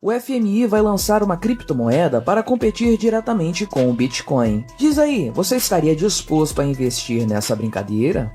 O FMI vai lançar uma criptomoeda para competir diretamente com o Bitcoin. Diz aí, você estaria disposto a investir nessa brincadeira?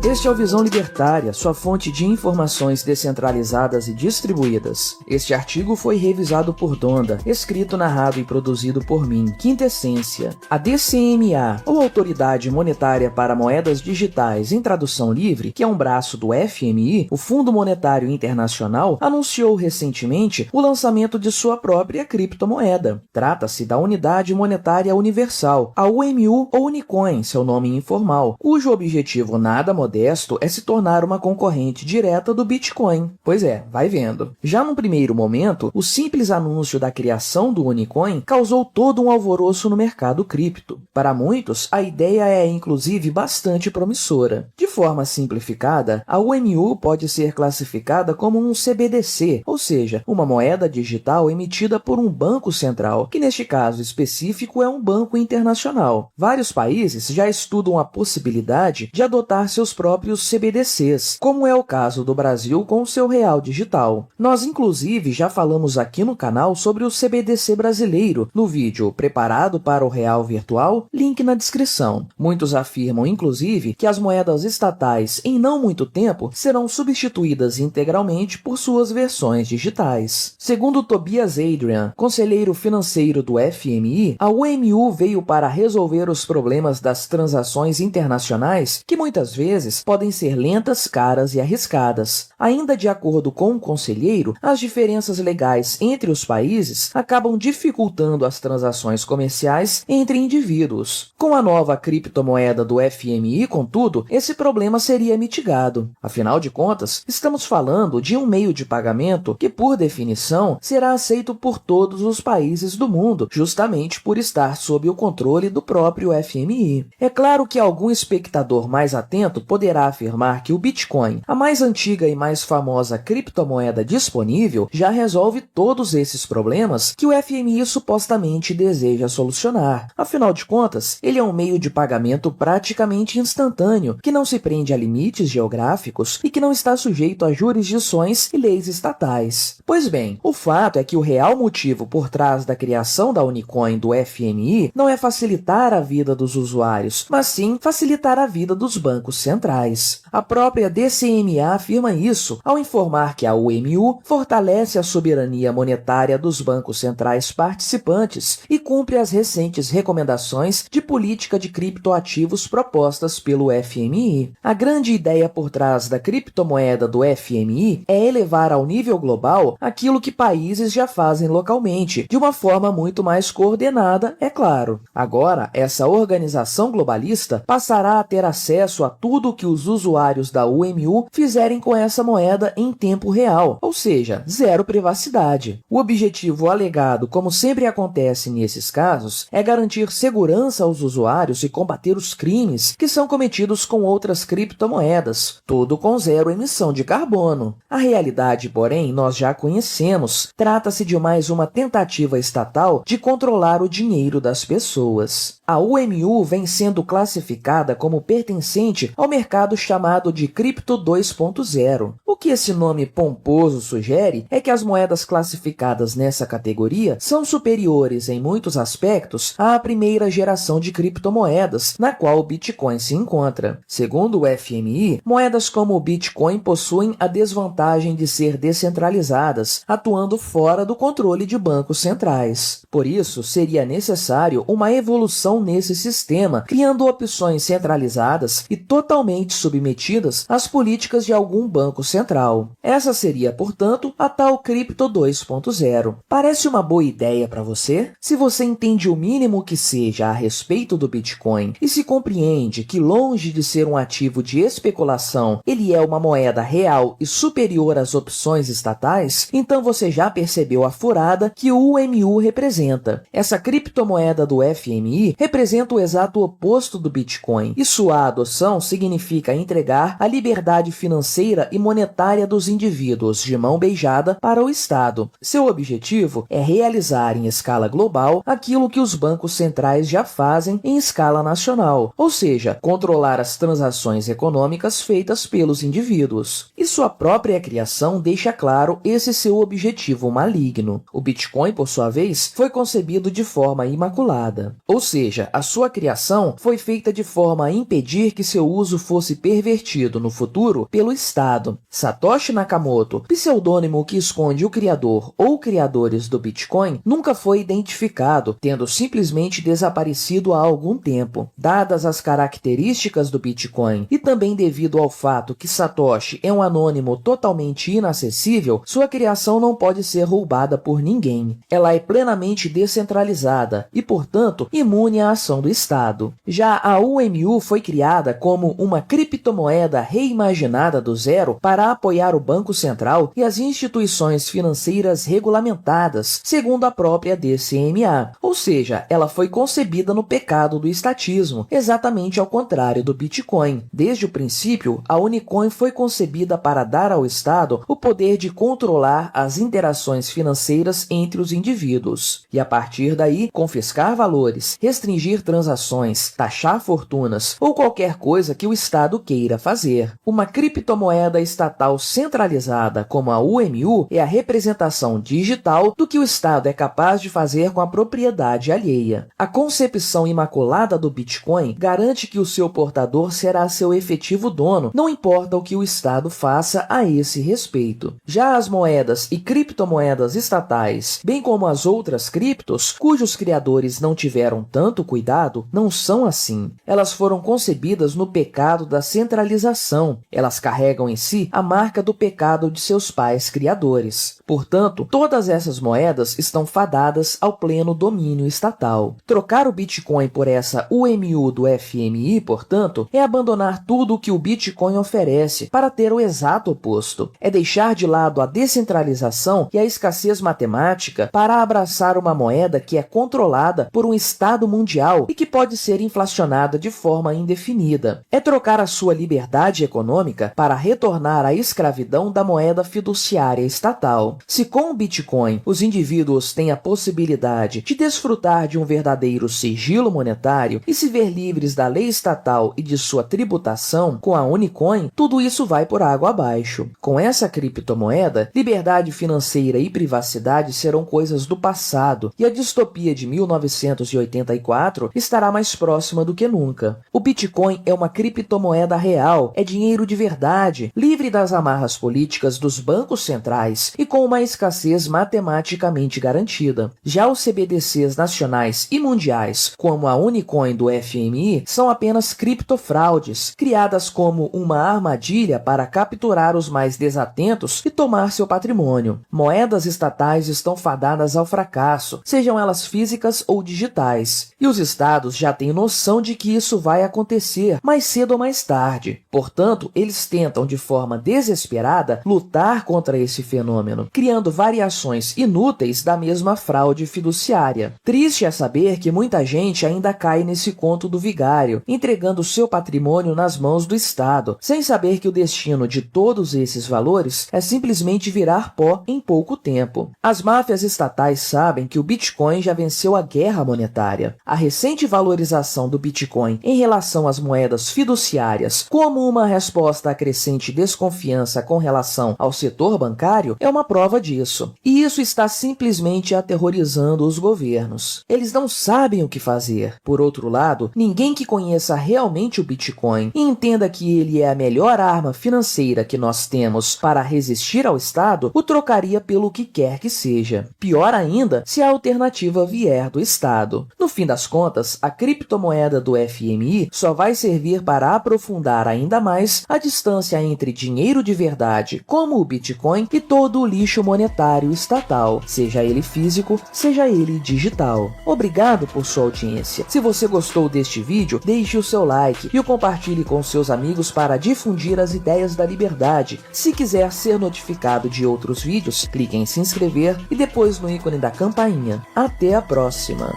Este é o Visão Libertária, sua fonte de informações descentralizadas e distribuídas. Este artigo foi revisado por Donda, escrito, narrado e produzido por mim, Quintessência. A DCMA, ou Autoridade Monetária para Moedas Digitais em tradução livre, que é um braço do FMI, o Fundo Monetário Internacional, anunciou recentemente o lançamento de sua própria criptomoeda. Trata-se da Unidade Monetária Universal, a UMU ou Unicoin, seu nome informal, cujo objetivo nada modesto é se tornar uma concorrente direta do Bitcoin. Pois é, vai vendo. Já num primeiro momento, o simples anúncio da criação do Unicoin causou todo um alvoroço no mercado cripto. Para muitos, a ideia é inclusive bastante promissora. De forma simplificada, a UMU pode ser classificada como um CBDC, ou seja, uma moeda digital emitida por um banco central, que neste caso específico é um banco internacional. Vários países já estudam a possibilidade de adotar seus próprios CBDCs, como é o caso do Brasil com o seu real digital. Nós, inclusive, já falamos aqui no canal sobre o CBDC brasileiro, no vídeo Preparado para o Real Virtual, link na descrição. Muitos afirmam, inclusive, que as moedas estatais, em não muito tempo, serão substituídas integralmente por suas versões digitais. Segundo Tobias Adrian, conselheiro financeiro do FMI, a UMU veio para resolver os problemas das transações internacionais, que muitas vezes podem ser lentas, caras e arriscadas. Ainda de acordo com o conselheiro, as diferenças legais entre os países acabam dificultando as transações comerciais entre indivíduos. Com a nova criptomoeda do FMI, contudo, esse problema seria mitigado. Afinal de contas, estamos falando de um meio de pagamento que, por definição, será aceito por todos os países do mundo, justamente por estar sob o controle do próprio FMI. É claro que algum espectador mais atento poderá afirmar que o Bitcoin, a mais antiga e mais famosa criptomoeda disponível, já resolve todos esses problemas que o FMI supostamente deseja solucionar. Afinal de contas, ele é um meio de pagamento praticamente instantâneo, que não se prende a limites geográficos e que não está sujeito a jurisdições e leis estatais. Pois bem, o fato é que o real motivo por trás da criação da Unicoin do FMI não é facilitar a vida dos usuários, mas sim facilitar a vida dos bancos centrais. A própria DCMA afirma isso ao informar que a UMU fortalece a soberania monetária dos bancos centrais participantes e cumpre as recentes recomendações de política de criptoativos propostas pelo FMI. A grande ideia por trás da criptomoeda do FMI é elevar ao nível global aquilo que países já fazem localmente, de uma forma muito mais coordenada, é claro. Agora, essa organização globalista passará a ter acesso a tudo o que os usuários da UMU fizerem com essa moeda em tempo real, ou seja, zero privacidade. O objetivo alegado, como sempre acontece nesses casos, é garantir segurança aos usuários e combater os crimes que são cometidos com outras criptomoedas, tudo com zero emissão de carbono. A realidade, porém, nós já conhecemos. Trata-se de mais uma tentativa estatal de controlar o dinheiro das pessoas. A UMU vem sendo classificada como pertencente ao mercado chamado de Cripto 2.0. O que esse nome pomposo sugere é que as moedas classificadas nessa categoria são superiores em muitos aspectos à primeira geração de criptomoedas, na qual o Bitcoin se encontra. Segundo o FMI, moedas como o Bitcoin possuem a desvantagem de ser descentralizadas, atuando fora do controle de bancos centrais. Por isso, seria necessário uma evolução nesse sistema, criando opções centralizadas e totalmente submetidas às políticas de algum banco central. Essa seria, portanto, a tal Cripto 2.0. Parece uma boa ideia para você? Se você entende o mínimo que seja a respeito do Bitcoin e se compreende que, longe de ser um ativo de especulação, ele é uma moeda real e superior às opções estatais, então você já percebeu a furada que o UMU representa. Essa criptomoeda do FMI representa o exato oposto do Bitcoin, e sua adoção significa entregar a liberdade financeira e monetária dos indivíduos de mão beijada para o Estado. Seu objetivo é realizar em escala global aquilo que os bancos centrais já fazem em escala nacional, ou seja, controlar as transações econômicas feitas pelos indivíduos. E sua própria criação deixa claro esse seu objetivo maligno. O Bitcoin, por sua vez, foi concebido de forma imaculada, ou seja, a sua criação foi feita de forma a impedir que seu uso fosse pervertido no futuro pelo Estado. Satoshi Nakamoto, pseudônimo que esconde o criador ou criadores do Bitcoin, nunca foi identificado, tendo simplesmente desaparecido há algum tempo. Dadas as características do Bitcoin e também devido ao fato que Satoshi é um anônimo totalmente inacessível, sua criação não pode ser roubada por ninguém. Ela é plenamente descentralizada e, portanto, imune à ação do Estado. Já a UMU foi criada como uma criptomoeda reimaginada do zero para apoiar o Banco Central e as instituições financeiras regulamentadas, segundo a própria DCMA. Ou seja, ela foi concebida no pecado do estatismo, exatamente ao contrário do Bitcoin. Desde o princípio, a Unicoin foi concebida para dar ao Estado o poder de controlar as interações financeiras entre os indivíduos e, a partir daí, confiscar valores, restringir transações, taxar fortunas ou qualquer coisa que o Estado queira fazer. Uma criptomoeda estatal centralizada como a UMU é a representação digital do que o Estado é capaz de fazer com a propriedade alheia. A concepção imaculada do Bitcoin garante que o seu portador será seu efetivo dono, não importa o que o Estado faça a esse respeito. Já as moedas e criptomoedas estatais, bem como as outras criptos, cujos criadores não tiveram tanto cuidado, não são assim. Elas foram concebidas no pecado da centralização. Elas carregam em si a marca do pecado de seus pais criadores. Portanto, todas essas moedas estão fadadas ao pleno domínio estatal. Trocar o Bitcoin por essa UMU do FMI, portanto, é abandonar tudo o que o Bitcoin oferece para ter o exato oposto. É deixar de lado a descentralização e a escassez matemática para abraçar uma moeda que é controlada por um Estado mundial e que pode ser inflacionada de forma indefinida. É trocar a sua liberdade econômica para retornar à escravidão da moeda fiduciária estatal. Se com o Bitcoin os indivíduos têm a possibilidade de desfrutar de um verdadeiro sigilo monetário e se ver livres da lei estatal e de sua tributação, com a Unicoin, tudo isso vai por água abaixo. Com essa criptomoeda, liberdade financeira e privacidade serão coisas do passado, e a distopia de 1984 estará mais próxima do que nunca. O Bitcoin é uma criptomoeda real, é dinheiro de verdade, livre das amarras políticas dos bancos centrais e com uma escassez matematicamente garantida. Já os CBDCs nacionais e mundiais, como a Unicoin do FMI, são apenas criptofraudes, criadas como uma armadilha para capturar os mais desatentos e tomar seu patrimônio. Moedas estatais estão fadadas ao fracasso, sejam elas físicas ou digitais, e os estados já têm noção de que isso vai acontecer mais cedo ou mais tarde. Portanto, eles tentam de forma desesperada lutar contra esse fenômeno, criando variações inúteis da mesma fraude fiduciária. Triste é saber que muita gente ainda cai nesse conto do vigário, entregando seu patrimônio nas mãos do Estado, sem saber que o destino de todos esses valores é simplesmente virar pó em pouco tempo. As máfias estatais sabem que o Bitcoin já venceu a guerra monetária. A recente valorização do Bitcoin em relação às moedas fiduciárias, como uma resposta à crescente desconfiança com relação ao setor bancário, é uma prova disso. E isso está simplesmente aterrorizando os governos. Eles não sabem o que fazer. Por outro lado, ninguém que conheça realmente o Bitcoin e entenda que ele é a melhor arma financeira que nós temos para resistir ao Estado, o trocaria pelo que quer que seja. Pior ainda, se a alternativa vier do Estado. No fim das contas, a criptomoeda do FMI só vai servir para aprofundar ainda mais a distância entre dinheiro de verdade, como o Bitcoin, e todo o lixo monetário estatal, seja ele físico, seja ele digital. Obrigado por sua audiência. Se você gostou deste vídeo, deixe o seu like e o compartilhe com seus amigos para difundir as ideias da liberdade. Se quiser ser notificado de outros vídeos, clique em se inscrever e depois no ícone da campainha. Até a próxima!